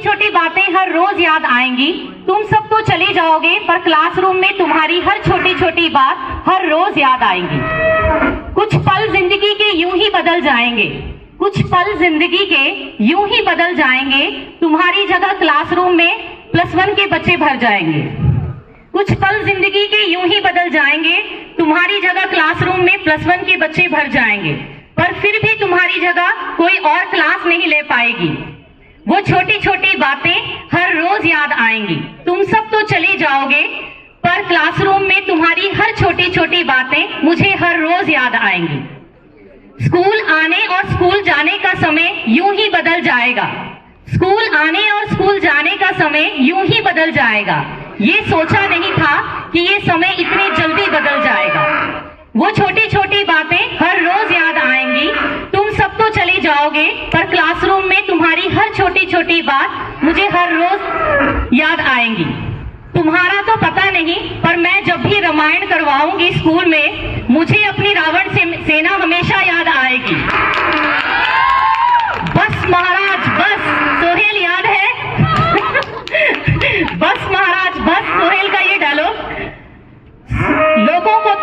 छोटी बातें हर रोज याद आएंगी। तुम सब तो चले जाओगे पर क्लासरूम में तुम्हारी हर छोटी छोटी बात हर रोज याद आएंगी। कुछ पल जिंदगी के यूं ही बदल जाएंगे, कुछ पल जिंदगी के यूं ही बदल जाएंगे। तुम्हारी जगह क्लासरूम में +1 के बच्चे भर जाएंगे। कुछ पल जिंदगी के यूं ही बदल जाएंगे। तुम्हारी जगह क्लासरूम में +1 के बच्चे भर जाएंगे, पर फिर भी तुम्हारी जगह कोई और क्लास नहीं ले पाएगी। वो छोटी छोटी बातें हर रोज याद आएंगी। तुम सब तो चले जाओगे पर क्लासरूम में तुम्हारी हर छोटी छोटी बातें मुझे हर रोज याद आएंगी। स्कूल आने और स्कूल जाने का समय यूं ही बदल जाएगा। स्कूल आने और स्कूल जाने का समय यूं ही बदल जाएगा। ये सोचा नहीं था कि ये समय इतनी जल्दी बदल जाएगा। वो छोटी छोटी बातें हर रोज याद आएंगी। तुम सब तो चले जाओगे पर क्लासरूम में तुम्हारी हर छोटी छोटी बात मुझे हर रोज याद आएंगी। तुम्हारा तो पता नहीं पर मैं जब भी रामायण करवाऊंगी स्कूल में, मुझे अपनी रावण सेना हमेशा याद आएगी। बस महाराज बस, सोहेल याद है? बस महाराज बस, सोहेल का ये डायलॉग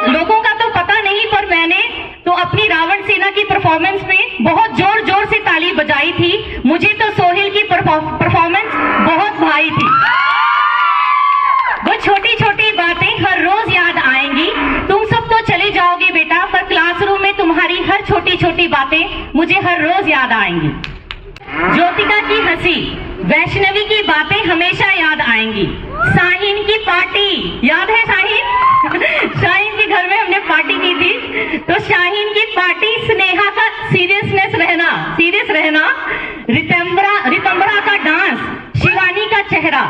लोगों का तो पता नहीं पर मैंने तो अपनी रावण सेना की परफॉर्मेंस में बहुत जोर जोर से ताली बजाई थी। मुझे तो सोहेल की परफॉर्मेंस बहुत भाई थी। वो छोटी छोटी बातें हर रोज याद आएंगी। तुम सब तो चले जाओगे बेटा पर क्लासरूम में तुम्हारी हर छोटी छोटी बातें मुझे हर रोज याद आएंगी। ज्योतिका की हंसी, वैष्णवी की बातें हमेशा याद आएंगी। शाहीन की पार्टी याद है? शाहीन के घर में हमने पार्टी की थी, तो शाहीन की पार्टी, स्नेहा का सीरियस रहना, रितंबरा का डांस, शिवानी का चेहरा,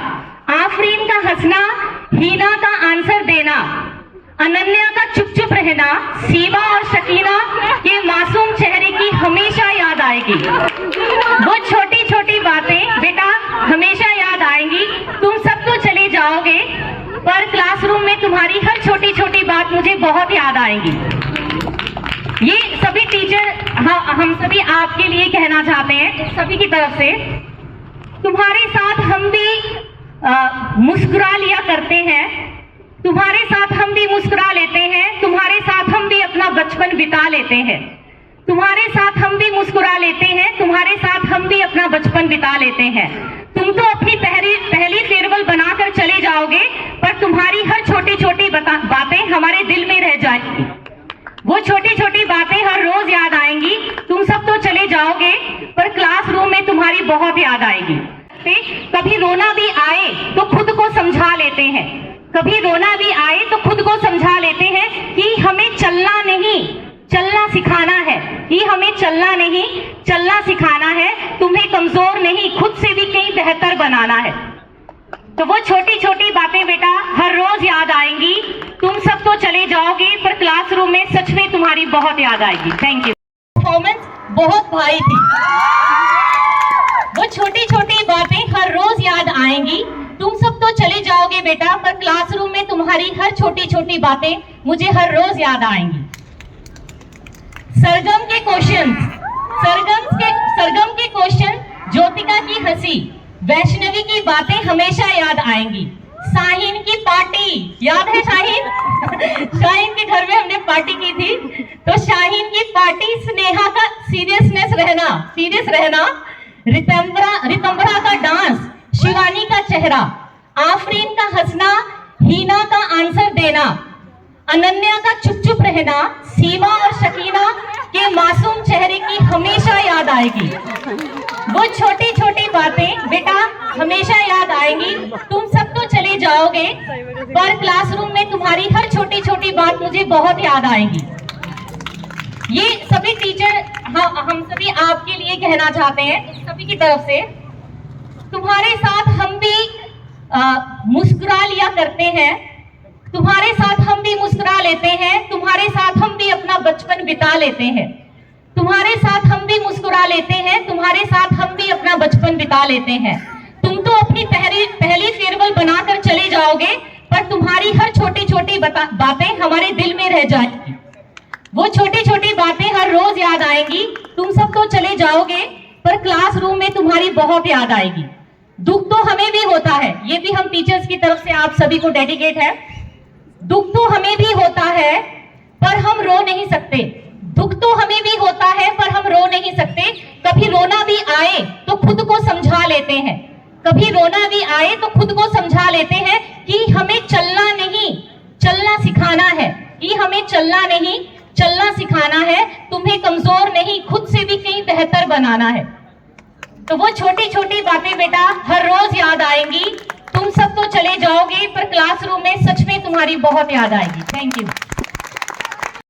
आफरीन का हंसना, हीना का आंसर देना, अनन्या का चुप रहना, सीमा और शकीना के मासूम चेहरे की हमेशा याद आएगी। वो छोटी छोटी बातें बेटा हमेशा याद आएंगी। तुम सब तो चले जाओगे पर क्लासरूम में तुम्हारी हर छोटी छोटी बात मुझे बहुत याद आएंगी। ये सभी टीचर हम सभी आपके लिए कहना चाहते हैं, सभी की तरफ से। तुम्हारे साथ हम भी मुस्कुरा लिया करते हैं, तुम्हारे साथ हम भी मुस्कुरा लेते हैं, तुम्हारे साथ हम भी अपना बचपन बिता लेते हैं, तुम्हारे साथ हम भी मुस्कुरा लेते हैं, तुम्हारे साथ हम भी अपना बचपन बिता लेते हैं। तुम तो अपनी पहली फेयरवेल बनाकर चले जाओगे पर तुम्हारी हर छोटी छोटी बातें हमारे दिल में रह जाएंगी। वो छोटी छोटी बातें हर रोज याद आएंगी। तुम सब तो चले जाओगे पर क्लासरूम में तुम्हारी बहुत याद आएगी। कभी रोना भी आए तो खुद को समझा लेते हैं, कभी रोना भी आए तो खुद को समझा लेते हैं कि हमें चलना नहीं चलना सिखाना है, कि हमें चलना नहीं चलना सिखाना है, तुम्हें कमजोर नहीं खुद से भी कहीं बेहतर बनाना है। तो वो छोटी छोटी बातें बेटा हर रोज याद आएंगी। तुम सब तो चले जाओगे पर क्लासरूम में सच में तुम्हारी बहुत याद आएगी। Thank you. परफॉर्मेंस बहुत भाई थी। वो छोटी छोटी बातें हर रोज याद आएंगी। तुम सब तो चले जाओगे बेटा पर क्लासरूम में तुम्हारी हर छोटी छोटी बातें मुझे हर रोज याद आएंगी। सरगम के क्वेश्चन, ज्योतिका की हंसी, वैष्णवी की बातें हमेशा याद आएंगी। शाहीन की पार्टी याद है? शाहीन के घर में हमने पार्टी की थी, तो शाहीन की पार्टी, स्नेहा का सीरियस रहना, रितंबरा का डांस, शिवानी का चेहरा, आफरीन का हंसना, हीना का आंसर देना, अनन्या का चुप रहना, सीमा और शकीना के मासूम चेहरे की हमेशा याद आएगी। वो छोटी छोटी बातें बेटा हमेशा याद आएंगी। तुम सब तो चले जाओगे पर क्लासरूम में तुम्हारी हर छोटी छोटी बात मुझे बहुत याद आएगी। ये सभी टीचर हम सभी आपके लिए कहना चाहते हैं, सभी की तरफ से। तुम्हारे साथ हम भी मुस्कुरा लिया करते हैं, तुम्हारे साथ हम भी मुस्कुरा लेते हैं, तुम्हारे साथ हम भी अपना बचपन बिता लेते हैं, तुम्हारे साथ हम भी मुस्कुरा लेते हैं, तुम्हारे साथ हम भी अपना बचपन बिता लेते हैं। तुम तो अपनी पहली फेयरवेल बनाकर चले जाओगे पर तुम्हारी हर छोटी छोटी बातें हमारे दिल में रह जाएंगी। वो छोटी छोटी बातें हर रोज याद आएंगी। तुम सब तो चले जाओगे पर क्लासरूम में तुम्हारी बहुत याद आएगी। दुख तो हमें भी होता है, ये भी हम टीचर्स की तरफ से आप सभी को डेडिकेट है। दुख तो हमें भी होता है पर हम रो नहीं सकते। दुख तो हमें भी होता है पर हम रो नहीं सकते। कभी रोना भी आए तो खुद को समझा लेते हैं, कभी रोना भी आए तो खुद को समझा लेते हैं कि हमें चलना नहीं, चलना सिखाना है, कि हमें चलना नहीं, चलना सिखाना है, तुम्हें कमजोर नहीं, खुद से भी कहीं बेहतर बनाना है। तो वो छोटी छोटी बातें बेटा हर रोज याद आएंगी। तुम सब तो चले जाओगे पर क्लासरूम में सच में तुम्हारी बहुत याद आएगी। Thank you.